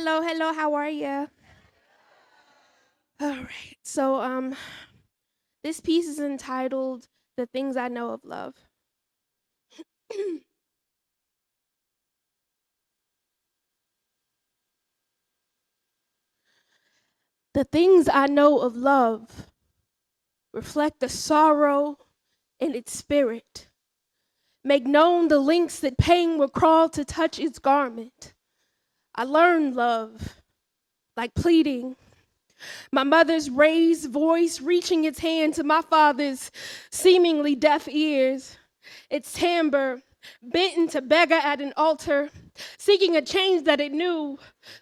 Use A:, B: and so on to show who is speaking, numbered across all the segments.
A: Hello, how are you? All right. This piece is entitled The Things I Know of Love. The things I know of love reflect the sorrow in its spirit. Make known the links that pain will crawl to touch its garment. I learned love like pleading. My mother's raised voice reaching its hand to my father's seemingly deaf ears. Its timbre bent into beggar at an altar, seeking a change that it knew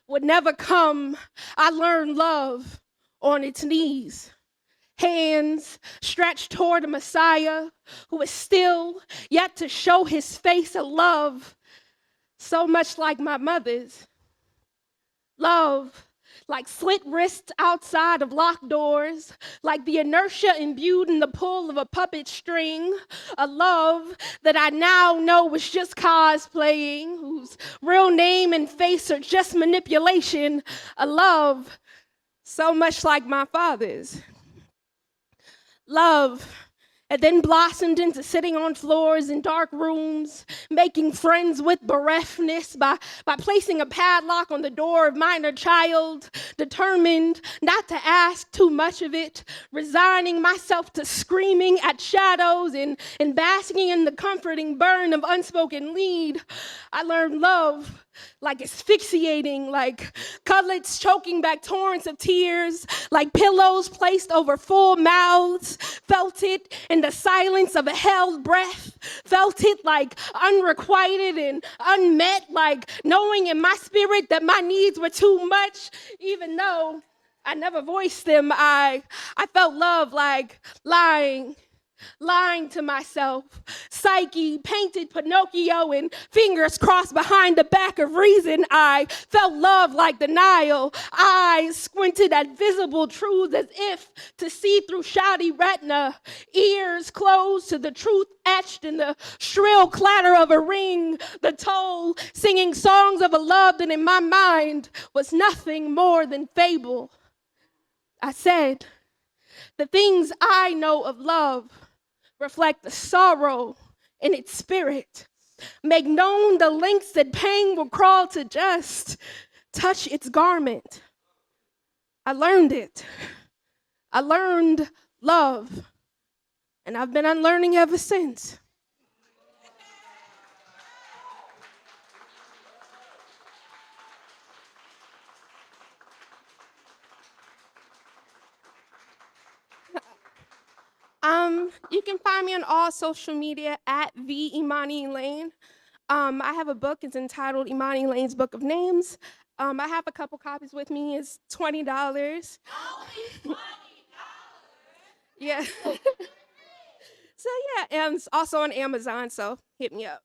A: would never come. I learned love on its knees. Hands stretched toward a Messiah who is still yet to show his face a love so much like my mother's. Love like slit wrists outside of locked doors, like the inertia imbued in the pull of a puppet string, a love that I now know was just cosplaying, whose real name and face are just manipulation, a love so much like my father's. Love and then blossomed into sitting on floors in dark rooms, making friends with bereftness by placing a padlock on the door of my inner child, determined not to ask too much of it, resigning myself to screaming at shadows and basking in the comforting burn of unspoken need. I learned love like asphyxiating, like cutlets choking back torrents of tears, like pillows placed over full mouths, felt it in the silence of a held breath, felt it like unrequited and unmet, like knowing in my spirit that my needs were too much, even though I never voiced them. I felt love like lying to myself. Psyche painted Pinocchio and fingers crossed behind the back of reason. I felt love like denial. Eyes squinted at visible truths as if to see through shouty retina. Ears closed to the truth etched in the shrill clatter of a ring. The toll singing songs of a love that in my mind was nothing more than fable. I said, the things I know of love reflect the sorrow in its spirit. Make known the links that pain will crawl to just touch its garment. I learned it. I learned love, and I've been unlearning ever since. You can find me on all social media at the Imani Elaine. I have a book. It's entitled Imani Elaine's Book of Names. I have a couple copies with me. It's $20. Only $20. Yeah. So yeah, and it's also on Amazon. So hit me up.